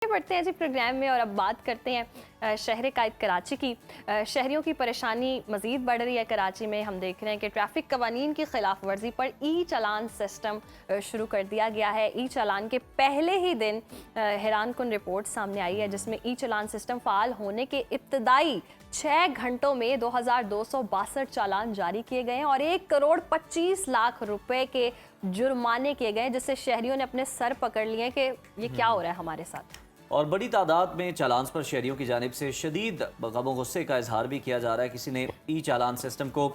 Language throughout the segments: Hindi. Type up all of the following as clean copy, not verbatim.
बढ़ते हैं जी प्रोग्राम में और अब बात करते हैं शहर कायद कराची की। शहरियों की परेशानी मज़ीद बढ़ रही है। कराची में हम देख रहे हैं कि ट्रैफिक कवानीन की खिलाफ वर्जी पर ई चालान सिस्टम शुरू कर दिया गया है। ई चालान के पहले ही दिन हैरान कुन रिपोर्ट सामने आई है जिसमें ई चालान सिस्टम फ़ाल होने के इब्तदाई 6 घंटों में 2262 चालान जारी किए गए हैं और 1,25,00,000 रुपए के जुर्माने किए गए, जिससे शहरियों ने अपने सर पकड़ लिए कि ये क्या हो रहा है हमारे साथ। और बड़ी तादाद में चालान्स पर शहरियों की जानिब से शदीद गम गुस्से का इजहार भी किया जा रहा है। किसी ने ई चालान सिस्टम को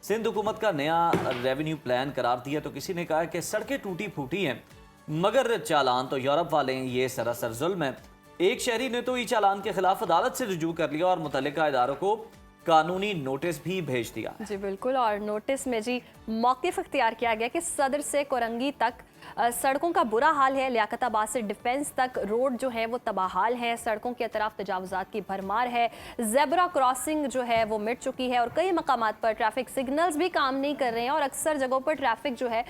सिंध हुकूमत का नया रेवेन्यू प्लान करार दिया, तो किसी ने कहा कि सड़कें टूटी फूटी हैं मगर चालान तो यूरोप वाले हैं, ये सरासर जुल्म है। एक शहरी ने तो ई चालान के खिलाफ अदालत से रुजू कर लिया और मुतल्लिका इदारों को कानूनी नोटिस भी भेज दिया। जी बिल्कुल, और नोटिस में जी मौक़िफ़ इख्तियार किया गया कि सदर से कोरंगी तक सड़कों का बुरा हाल है। लियाकताबाद से डिफेंस तक रोड जो है वो तबाहाल है। सड़कों के अतराफ तजावुज़ात की भरमार है। ज़ेब्रा क्रॉसिंग जो है वो मिट चुकी है और कई मकामात पर ट्रैफिक सिग्नल्स भी काम नहीं कर रहे हैं और अक्सर जगहों पर ट्रैफिक जो है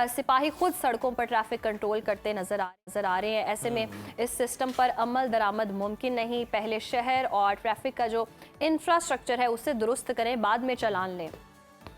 सिपाही खुद सड़कों पर ट्रैफिक कंट्रोल करते नज़र आ रहे हैं। ऐसे में इस सिस्टम पर अमल दरामद मुमकिन नहीं। पहले शहर और ट्रैफिक का जो इंफ्रास्ट्रक्चर है उसे दुरुस्त करें, बाद में चालान लें।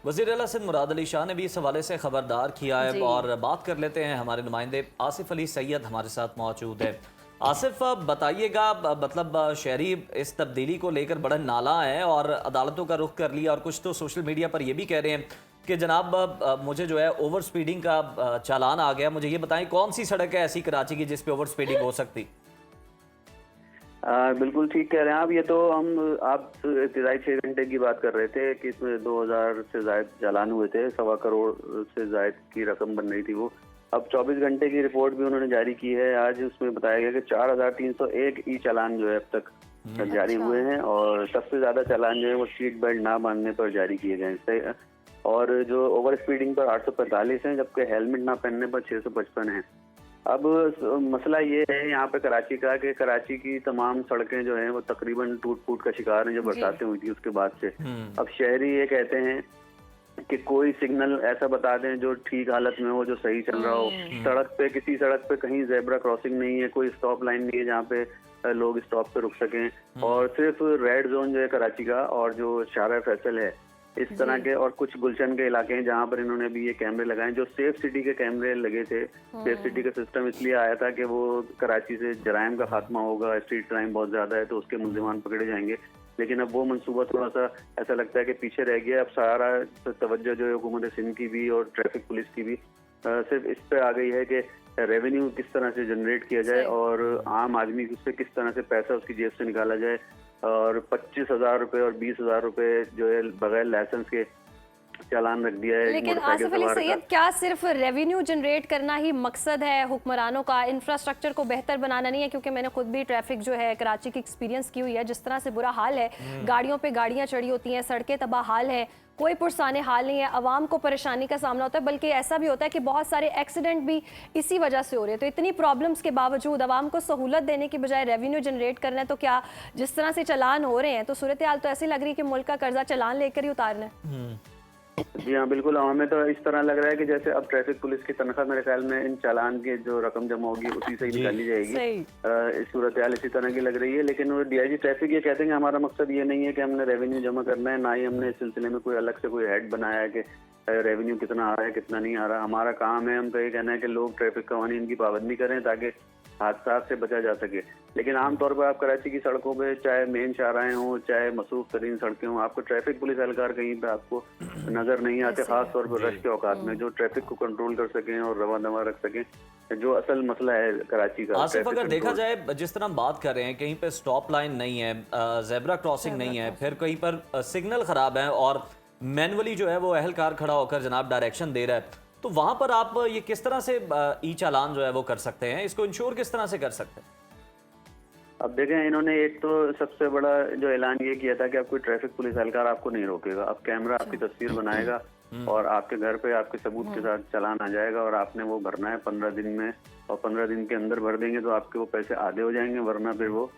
वज़ीर आला सिंध मुराद अली शाह ने भी इस हवाले से खबरदार किया है और बात कर लेते हैं। हमारे नुमाइंदे आसिफ अली सैयद हमारे साथ मौजूद है। आसिफ, बताइएगा, मतलब शहरी इस तब्दीली को लेकर बड़ा नाला है और अदालतों का रुख कर लिया और कुछ तो सोशल मीडिया पर यह भी कह रहे हैं कि जनाब मुझे जो है ओवर स्पीडिंग का चालान आ गया। मुझे ये बताएं कौन सी सड़क है ऐसी कराची की जिस पे ओवर स्पीडिंग हो सकती? बिल्कुल ठीक कह रहे हैं आप। ये तो आप इब्तिदाई 6 घंटे की बात कर रहे थे कि इसमें 2000 से ज्यादा चालान हुए थे, 1.25 करोड़ से ज्यादा की रकम बन रही थी वो। अब 24 घंटे की रिपोर्ट भी उन्होंने जारी की है आज। उसमें बताया गया कि 4301 ई चालान जो है अब तक जारी हुए हैं और सबसे ज्यादा चालान जो है वो सीट बेल्ट ना बांधने पर जारी किए गए हैं और जो ओवर स्पीडिंग पर 845 हैं, जबकि हेलमेट ना पहनने पर 655 हैं। अब मसला ये है यहाँ पे कराची का कि कराची की तमाम सड़कें जो हैं वो तकरीबन टूट फूट का शिकार हैं जो बरसातें हुई थी उसके बाद से। अब शहरी ये कहते हैं कि कोई सिग्नल ऐसा बता दें जो ठीक हालत में हो, जो सही चल रहा हो। सड़क पे, किसी सड़क पे कहीं ज़ेब्रा क्रॉसिंग नहीं है, कोई स्टॉप लाइन नहीं है जहाँ पे लोग स्टॉप पे रुक सकें और सिर्फ रेड जोन जो है कराची का और जो शारा फैसल है इस तरह के और कुछ गुलशन के इलाके हैं जहाँ पर इन्होंने भी ये कैमरे लगाए। जो सेफ सिटी के कैमरे लगे थे, सेफ सिटी का सिस्टम इसलिए आया था कि वो कराची से जराइम का खात्मा होगा, स्ट्रीट क्राइम बहुत ज्यादा है तो उसके मुल्जिमान पकड़े जाएंगे। लेकिन अब वो मंसूबा थोड़ा सा ऐसा लगता है कि पीछे रह गया। अब सारा तवज्जो जो है हुकूमत सिंध की भी और ट्रैफिक पुलिस की भी सिर्फ इस पे आ गई है कि रेवेन्यू किस तरह से जनरेट किया जाए और आम आदमी से किस तरह से पैसा उसकी जेब से निकाला जाए। और 25,000 रुपए और 20,000 रुपए जो है बगैर लाइसेंस के चालान रख दिया है। लेकिन आसिफ अली सैयद, क्या सिर्फ रेवेन्यू जनरेट करना ही मकसद है हुक्मरानों का? इंफ्रास्ट्रक्चर को बेहतर बनाना नहीं है? क्योंकि मैंने खुद भी ट्रैफिक जो है कराची की एक्सपीरियंस की हुई है, जिस तरह से बुरा हाल है, गाड़ियों पे गाड़ियां चढ़ी होती हैं, सड़कें तबाह हाल है, कोई पुरसाने हाल नहीं है, आवाम को परेशानी का सामना होता है। बल्कि ऐसा भी होता है कि बहुत सारे एक्सीडेंट भी इसी वजह से हो रहे हैं। तो इतनी प्रॉब्लम्स के बावजूद आवाम को सहूलत देने की बजाय रेवेन्यू जनरेट करना है, तो क्या जिस तरह से चालान हो रहे हैं तो सूरत हाल तो ऐसी लग रही है कि मुल्क का कर्जा चालान लेकर ही उतारना है। जी हाँ, बिल्कुल। हमें तो इस तरह लग रहा है कि जैसे अब ट्रैफिक पुलिस की तनख्वाह मेरे ख्याल में इन चालान की जो रकम जमा होगी उसी से ही निकाली जाएगी। इस सूरत हाल इसी तरह की लग रही है। लेकिन वो डीआईजी ट्रैफिक ये कहते हैं कि हमारा मकसद ये नहीं है कि हमने रेवेन्यू जमा करना है, ना ही हमने इस सिलसिले में कोई अलग से कोई हेड बनाया है कि रेवेन्यू कितना आ रहा है कितना नहीं आ रहा। हमारा काम है, हमका ये कहना है कि लोग ट्रैफिक कवानीन की पाबंदी करें ताकि हादसा से बचा जा सके। लेकिन आमतौर पर आप कराची की सड़कों पे, चाहे मेन शाहराएं हों, चाहे मसरूफ तरीन सड़कें हों, आपको ट्रैफिक पुलिस एहलकार कहीं पे आपको नजर नहीं आते, खास तौर पर रश के औकात में, जो ट्रैफिक को कंट्रोल कर सकें और रवा दवा रख सकें, जो असल मसला है कराची का। आसिफ, अगर देखा जाए जिस तरह हम बात कर रहे हैं, कहीं पे स्टॉप लाइन नहीं है, ज़ेब्रा क्रॉसिंग नहीं है, फिर कहीं पर सिग्नल खराब है और मैनुअली जो है वो एहलकार खड़ा होकर जनाब डायरेक्शन दे रहा है, तो वहां पर आप ये किस तरह से ई चालान जो है वो कर सकते हैं? इसको इंश्योर किस तरह से कर सकते हैं? अब देखें, इन्होंने एक तो सबसे बड़ा जो ऐलान ये किया था कि अब कोई ट्रैफिक पुलिस एहलकार आपको नहीं रोकेगा। अब कैमरा आपकी तस्वीर बनाएगा और आपके घर पे आपके सबूत के साथ चालान आ जाएगा और आपने वो भरना है 15 दिन में, और 15 दिन के अंदर भर देंगे तो आपके वो पैसे आधे हो जाएंगे, वरना फिर वो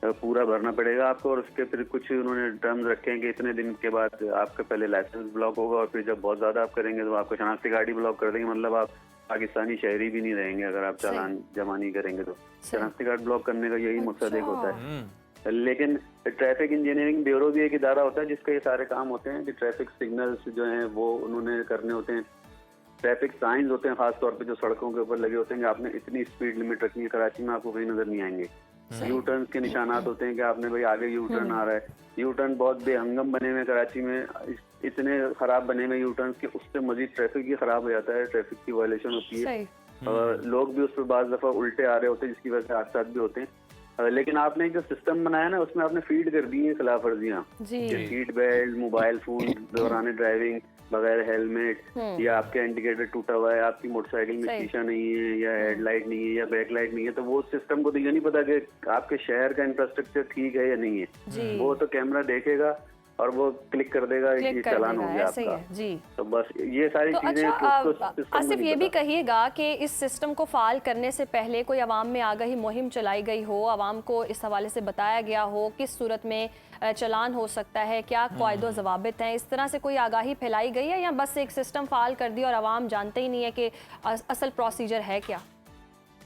पूरा भरना पड़ेगा आपको। और उसके फिर कुछ उन्होंने टर्म्स रखे हैं कि इतने दिन के बाद आपका पहले लाइसेंस ब्लॉक होगा और फिर जब बहुत ज्यादा आप करेंगे तो आपको शनाख्ती गाड़ी ब्लॉक कर देंगे। मतलब आप पाकिस्तानी शहरी भी नहीं रहेंगे अगर आप चालान जमा नहीं करेंगे तो। शनाख्ती कार्ड ब्लॉक करने का यही मकसद एक होता है। लेकिन ट्रैफिक इंजीनियरिंग ब्यूरो भी एक इदारा होता है जिसके ये सारे काम होते हैं कि ट्रैफिक सिग्नल्स जो हैं वो उन्होंने करने होते हैं। ट्रैफिक साइंस होते हैं खासतौर पे जो सड़कों के ऊपर लगे होते हैं कि आपने इतनी स्पीड लिमिट रखनी है। कराची में आपको कहीं नजर नहीं आएंगे। यू टर्न के निशानात होते हैं कि आपने भाई आगे यू टर्न आ रहा है। यू टर्न बहुत बेहंगम बने हुए कराची में, इतने खराब बने हुए यू टर्न के उससे मजीद ट्रैफिक भी खराब हो जाता है, ट्रैफिक की वायलेशन होती है। लोग भी उस पर बाज दफा उल्टे आ रहे होते हैं जिसकी वजह से हादसा भी होते हैं। लेकिन आपने जो सिस्टम बनाया ना उसमें आपने फीड कर दी है खिलाफ वर्जियाँ, सीट बेल्ट, मोबाइल फोन दौरान ड्राइविंग बगैर हेलमेट, या आपके इंडिकेटर टूटा हुआ है, आपकी मोटरसाइकिल में शीशा नहीं है, या हेडलाइट नहीं है, या बैक लाइट नहीं है, तो वो सिस्टम को तो ये नहीं पता कि आपके शहर का इंफ्रास्ट्रक्चर ठीक है या नहीं है। वो तो कैमरा देखेगा और वो क्लिक कर देगा ये चालान हो गया आपका। जी। तो बस ये सारी चीजें आसिफ ये भी कहिएगा कि इस सिस्टम को फाल करने से पहले कोई आवाम में आगाही मुहिम चलाई गई हो, आवाम को इस हवाले से बताया गया हो किस सूरत में चलान हो सकता है, क्या कायदो ज़वाबित हैं, इस तरह से कोई आगाही फैलाई गई है या बस एक सिस्टम फाल कर दिया और आवाम जानते ही नहीं है कि असल प्रोसीजर है क्या?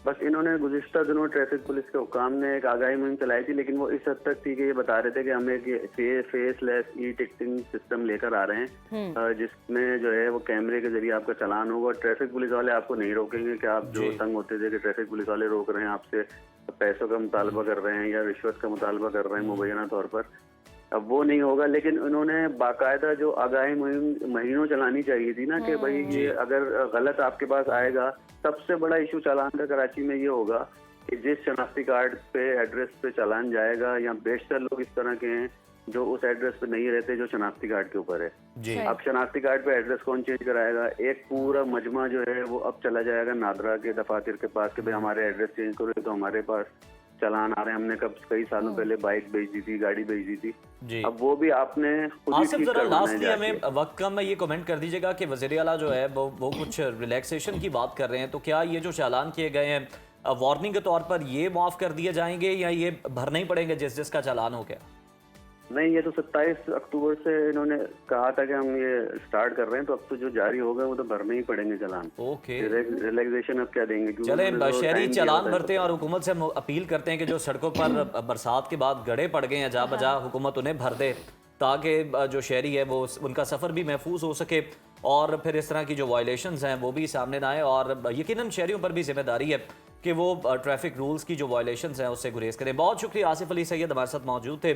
बस इन्होंने गुज़िश्ता दिनों ट्रैफिक पुलिस के हुकाम ने एक आगाही मुहिम चलाई थी, लेकिन वो इस हद तक थी कि ये बता रहे थे कि हम एक फेसलेस ई टिकटिंग सिस्टम लेकर आ रहे हैं जिसमें जो है वो कैमरे के जरिए आपका चालान होगा और ट्रैफिक पुलिस वाले आपको नहीं रोकेंगे कि आप जो तंग होते थे कि ट्रैफिक पुलिस वाले रोक रहे हैं, आपसे पैसों का मुतालबा कर रहे हैं या रिश्वत का मुतालबा कर रहे हैं मुबैना तौर पर, अब वो नहीं होगा। लेकिन उन्होंने बाकायदा जो आगाही मुहिम महीनों चलानी चाहिए थी ना कि भाई ये अगर गलत आपके पास आएगा, सबसे बड़ा इशू चालान का कराची में ये होगा कि जिस शनाख्ती कार्ड पे एड्रेस पे चालान जाएगा, या बेशतर लोग इस तरह के हैं जो उस एड्रेस पे नहीं रहते जो शनाख्ती कार्ड के ऊपर है। अब शनाख्ती कार्ड पे एड्रेस कौन चेंज कराएगा? एक पूरा मजमा जो है वो अब चला जाएगा नादरा के दफातर के पास कि भाई हमारे एड्रेस चेंज करो, तो हमारे पास चालान आ रहे हैं, हमने कई सालों पहले बाइक बेच दी थी, गाड़ी बेच दी थी, अब वो भी आपने आसिफ जरा लास्टली हमें वक्त कम है, ये कमेंट कर दीजिएगा कि वज़ीर आला जो है वो कुछ रिलैक्सेशन की बात कर रहे हैं, तो क्या ये जो चालान किए गए हैं वार्निंग के तौर पर ये माफ़ कर दिए जाएंगे या ये भरने ही पड़ेंगे जिसका चालान हो गया? नहीं, ये तो 27 अक्टूबर से इन्होंने कहा था कि हम ये स्टार्ट कर रहे हैं, तो अब तो जो जारी होगा वो तो भरने ही पड़ेंगे चालान। ओके, रिलैक्सेशन अब क्या देंगे? चले शहरी चालान भरते हैं और हुकूमत से हम अपील करते हैं कि जो सड़कों पर बरसात के बाद गड्ढे पड़ गए हैं जा बजा हुकूमत उन्हें भर दे ताकि जो शहरी है वो उनका सफ़र भी महफूज हो सके और फिर इस तरह की जो वायलेशंस हैं वो भी सामने ना आए। और यकीनन शहरियों पर भी जिम्मेदारी है कि वो ट्रैफिक रूल्स की जो वायलेशंस हैं उससे गुरेज करें। बहुत शुक्रिया, आसिफ अली सैयद हमारे साथ मौजूद थे।